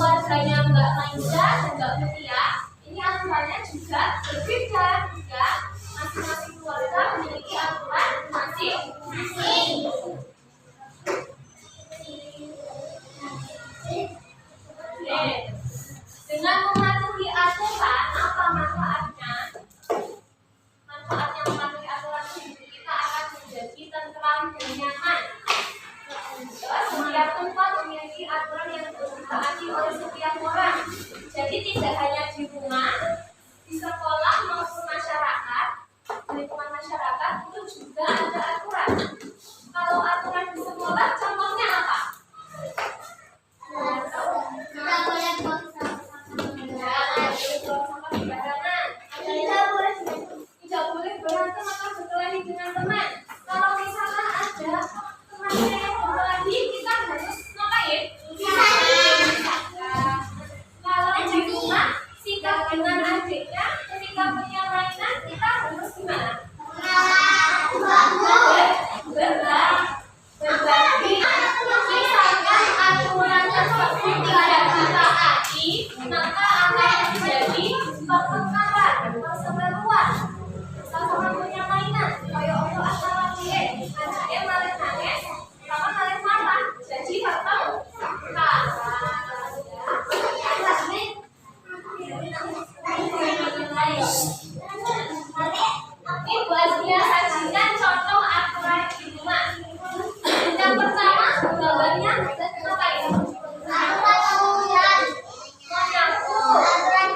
keluarganya Mbak Maida dan Mbak Mutia, ini aturannya juga berbeda juga. Masing-masing keluarga memiliki aturan masing-masing. Dengan mematuhi aturan, apa manfaatnya? Manfaatnya mematuhi aturan hidup kita akan menjadi tentram dan nyaman. Setiap tempat memiliki aturan yang ditaati oleh setiap orang. Jadi tidak hanya di rumah, di sekolah maupun masyarakat, lingkungan masyarakat itu juga ada aturan. Kalau aturan di sekolah, contohnya apa? Tidak boleh buang sampah sembarangan. Tidak boleh berantem atau berkelahi dengan teman. Kalau misalnya ada temannya yang berkelahi, kita harus ngapain? Kalau di rumah, sikap dengan adiknya, ketika punya mainan, kita harus gimana? Berbagi. Misalkan aturan tersebut tidak ditaati, maka akan terjadi pertengkaran, perseteruan. Sama-sama punya mainan, kayak untuk antara anaknya malah nangis, sama malah marah, jadi pertengkaran. Ini buat dia sajikan contoh aturan di rumah. Yang pertama, gambarnya apa ini? Menyapu. Yang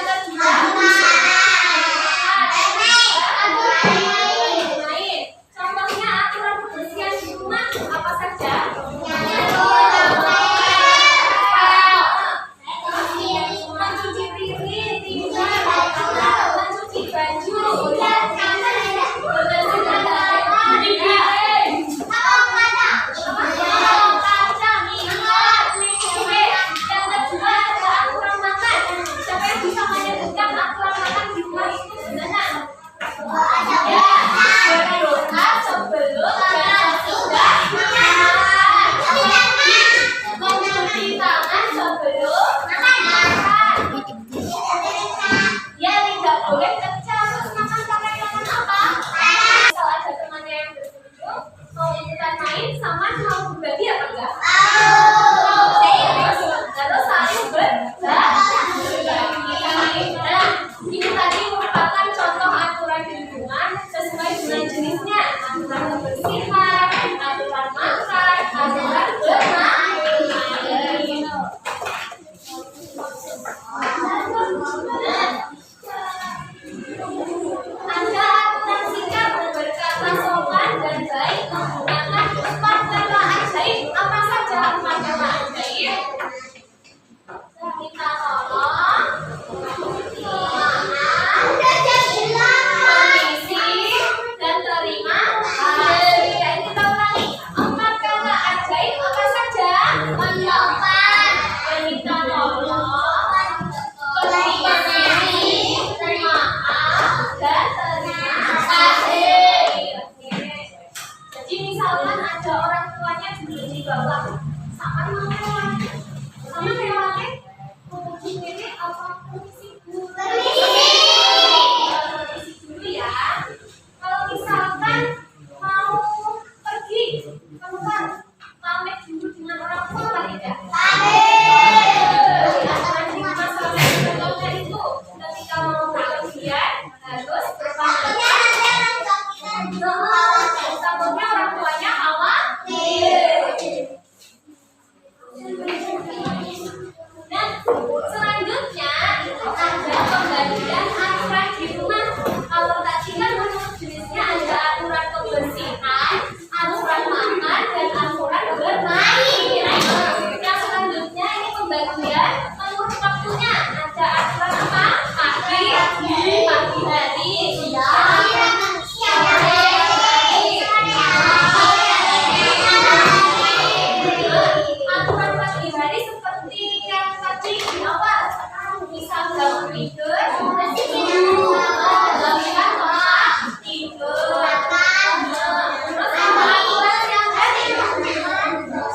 kedua, main. Contohnya aturan kebersihan di rumah apa saja? Mencuci piring, mencuci baju,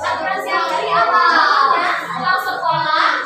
Aturan siang hari apa? Pulang sekolah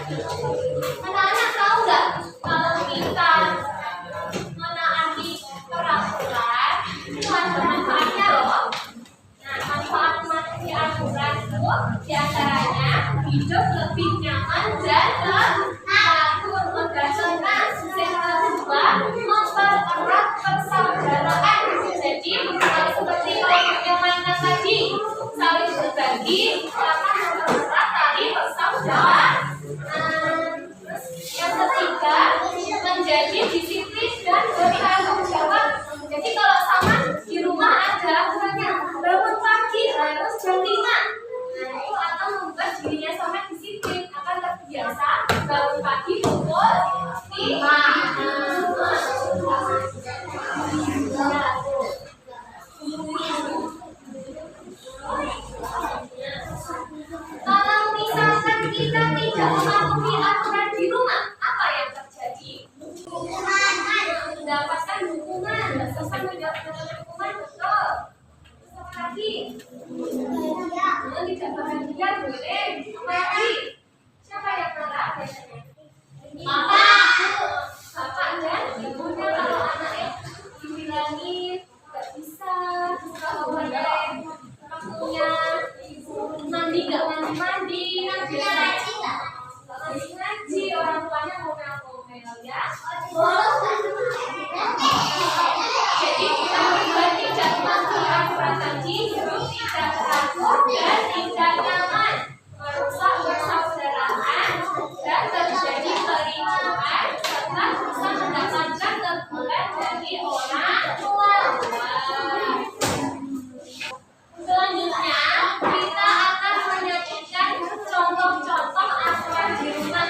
Anak-anak tahu nggak kalau kita menaati peraturan itu ada manfaatnya loh. Nah, manfaat mematuhi aturan itu diantaranya hidup lebih nyaman dan teratur, menghasilkan. Yang kedua, mempererat persaudaraan. Jadi seperti kalau yang mainan tadi, saling berbagi akan mempererat tali persaudaraan. Yang ketiga, menjadi disiplin dan bertanggung jawab. Jadi kalau sama di rumah ada aturannya bangun pagi harus jam 5. Nah, itu akan membuat dirinya sama disiplin, akan terbiasa bangun pagi pukul 5. Kalau misalkan kita tidak mematuhi aturan di rumah, apa yang terjadi? Mendapatkan hukuman, selesai mendapatkan hukuman, betul. Terus lagi, tidak bahagia boleh. Lagi, siapa yang marah biasanya? Bapak dan ibunya. Kalau anaknya dibilangin nggak bisa, kalau boleh kamunya mandi nggak mandi, ngaji, orang tuanya ngomel-ngomel ya. Jadi kita membuat tidak mematuhi aturan tadi, tidak teratur dan tidak nyaman, merusak persaudaraan dan terjadi kericuhan serta bisa mendapatkan teguran dari orang tua. Selanjutnya kita akan menyajikan contoh-contoh aturan di rumah.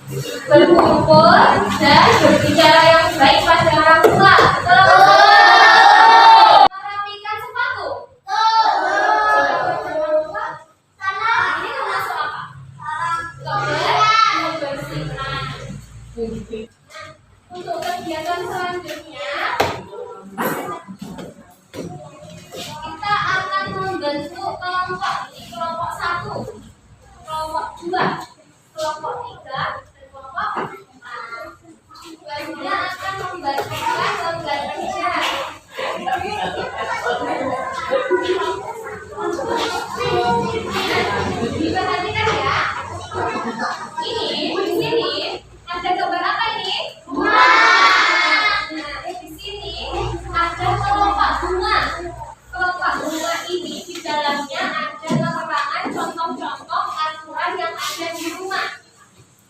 berkumpul dan berbicara yang baik pada orang tua. Merapikan sepatu. Ini termasuk apa? Membersihkan. Untuk kegiatan selanjutnya, kita akan membentuk kelompok. Kelompok 1, kelompok 2, kelompok 3, dan kelompok 4. Selanjutnya akan membagikan lembar kerja. Diperhatikan ya. Ini di sini ada gambar apa ini? Nah, di sini ada kelompok bunga. Kelompok bunga ini di dalamnya ada keterangan contoh-contoh aturan yang ada di rumah.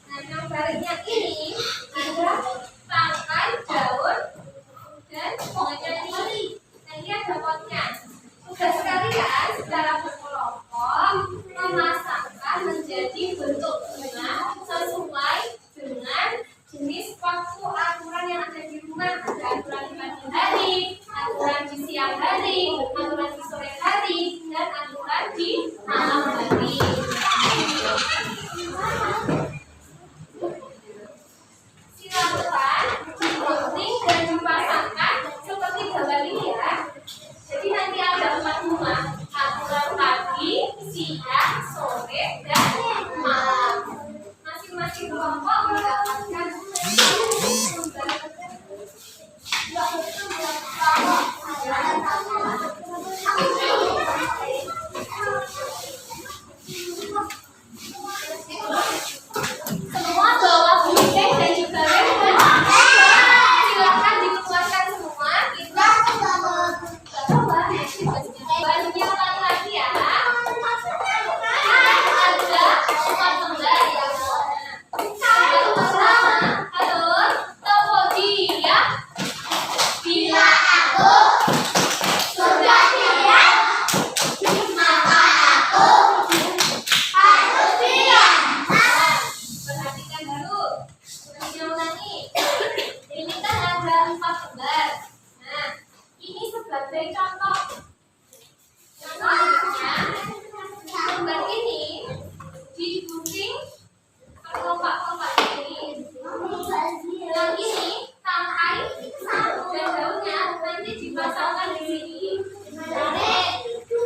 Nah, yang baliknya ini ada tangkai, daun, dan bunganya lili. Nah, ini ada potnya. Tugas kalian secara berkelompok memasangkan menjadi bentuk bunga sesuai dengan jenis waktu aturan yang ada di rumah. Ada aturan di pagi hari, aturan di siang hari, aturan di sore hari, dan aturan di malam hari. Silakan digunting dan dipasangkan seperti gambar ini ya. Jadi nanti ada 4 bunga, aturan pagi, siang, sore, dan malam. Masing-masing kelompok mendapatkan semua bawa gunting dan juga rem. Silakan dikeluarkan semua. Kita coba bajunya ulangi lagi ya. Ada 4 lembar ya. Yang pertama, halo, toko dia. Bila aku sudah siap, maka aku harus siap. Perhatikan dulu. Bajunya ulangi. Ini kan ada 4 lembar. Nah, ini sebagai contoh. Contohnya, lembar ini digunting ke kelompok-kelompok ini. Yang ini tangkai dan daunnya nanti dipasangkan di sini.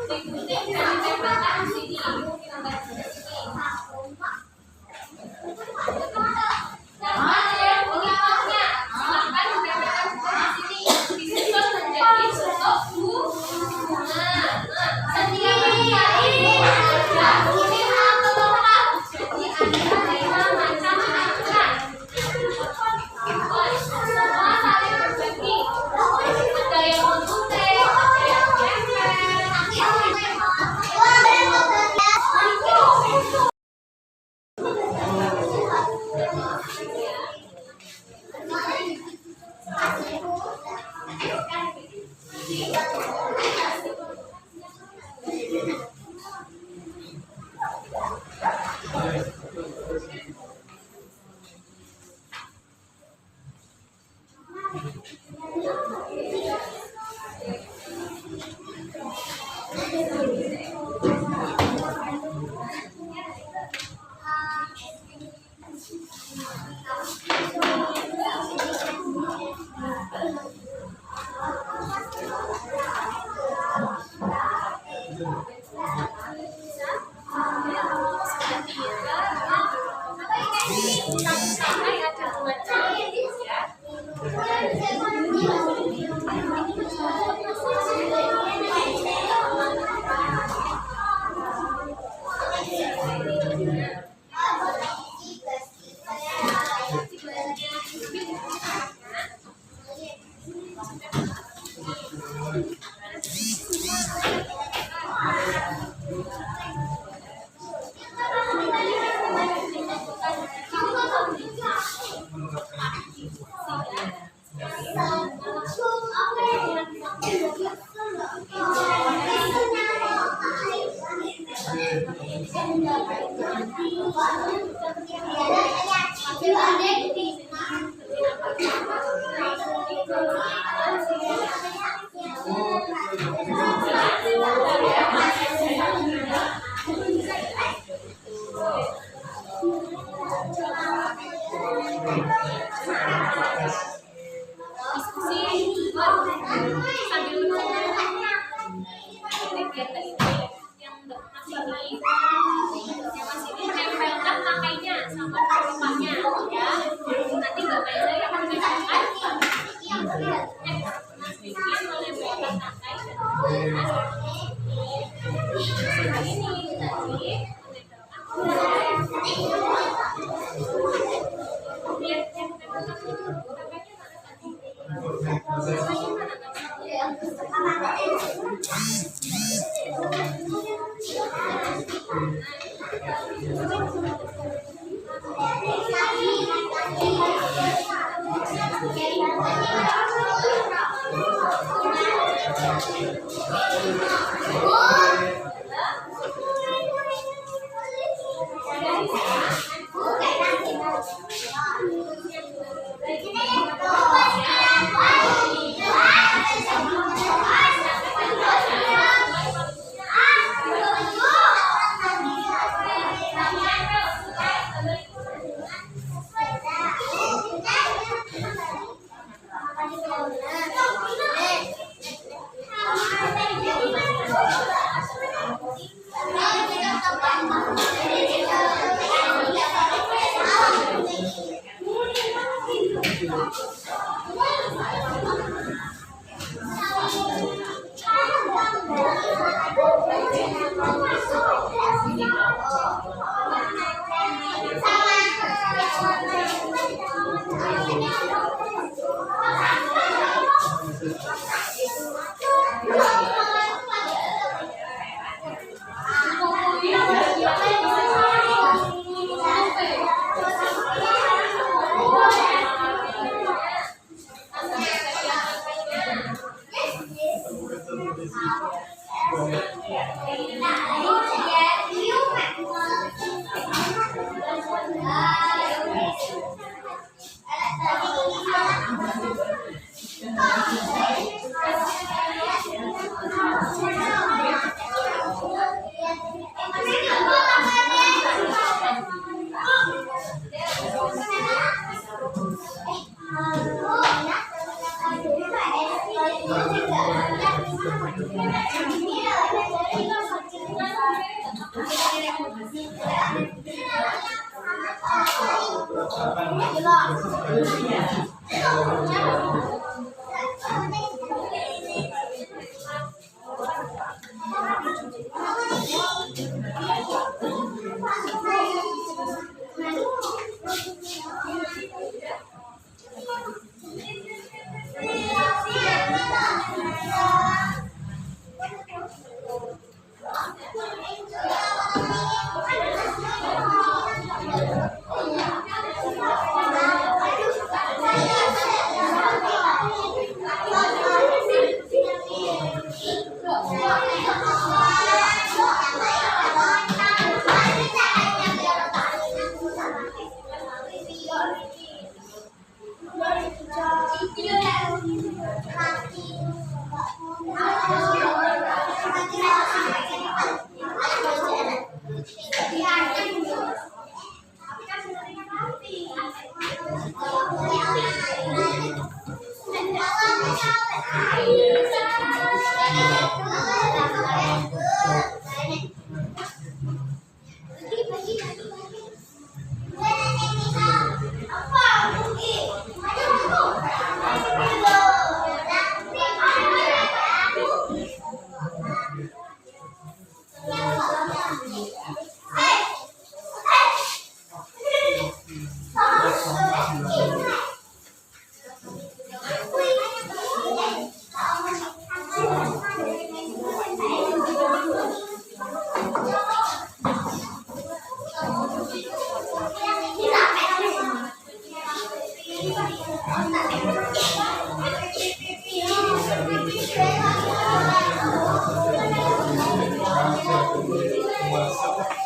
Digunting dan ditempelkan di sini. Gambar di sini. Yang mana yang ini potnya? Silakan ditempelkan di sini. Disusun menjadi bentuk bunga. Setiap kali ada 5 kelompok. Jadi ada 5 macam aturan. Semua saling berbagi. Ada yang menggunting, ada yang sampai ada 2 jam ya. Gracias.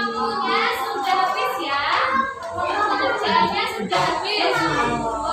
Waktunya sudah habis ya. Pekerjaannya sudah habis.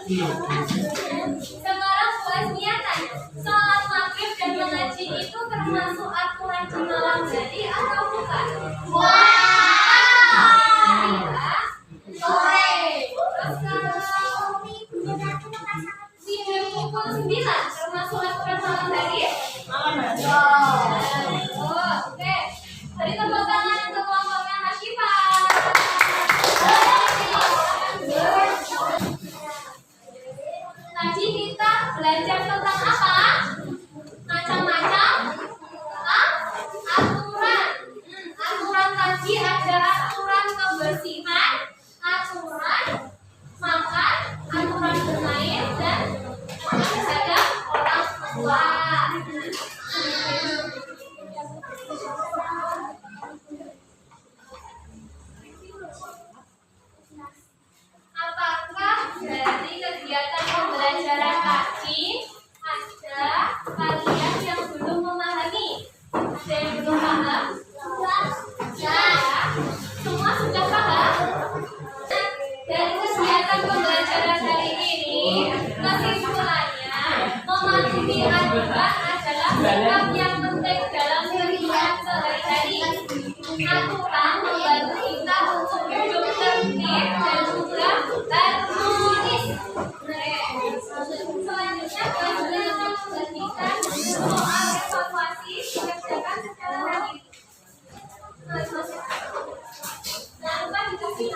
Sekarang puasnya tanya, sholat maghrib dan mengaji itu termasuk aturan di malam hari atau bukan? Sore. Terus kalau pukul 9 termasuk aturan malam hari? Oke. Beri tepuk tangan untuk kelompoknya Mas Syifa. Tadi kita belajar tentang apa? Macam-macam aturan. Aturan tadi ada aturan kebersihan, aturan makan, aturan bermain, dan terhadap orang tua. Apakah dari kegiatan pembelajaran tadi ada kalian yang belum memahami? Ada yang belum paham? Ya. Semua sudah paham? Dari kegiatan pembelajaran hari ini, kesimpulannya mematuhi aturan adalah sikap yang penting dalam kehidupan sehari-hari. Aturan membantu kita untuk hidup tertib dan juga harmonis. Selanjutnya kalian akan membagikan soal evaluasi dikerjakan secara mandiri. Jangan lupa dikasih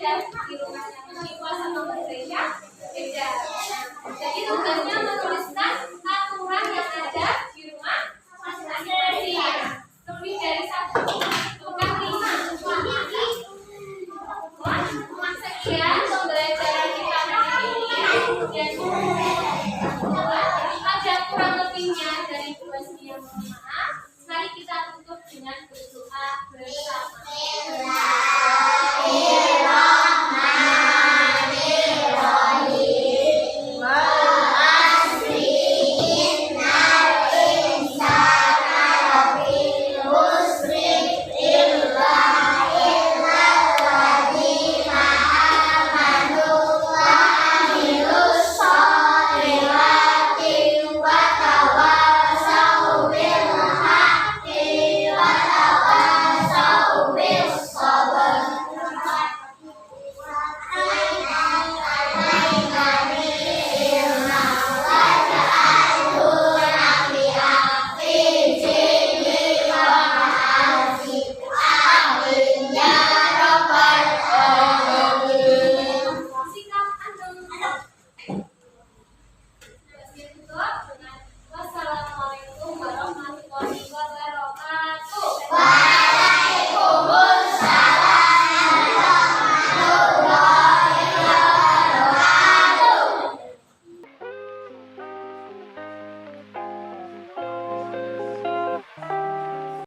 dan di rumahnya siswa sama gereja beda.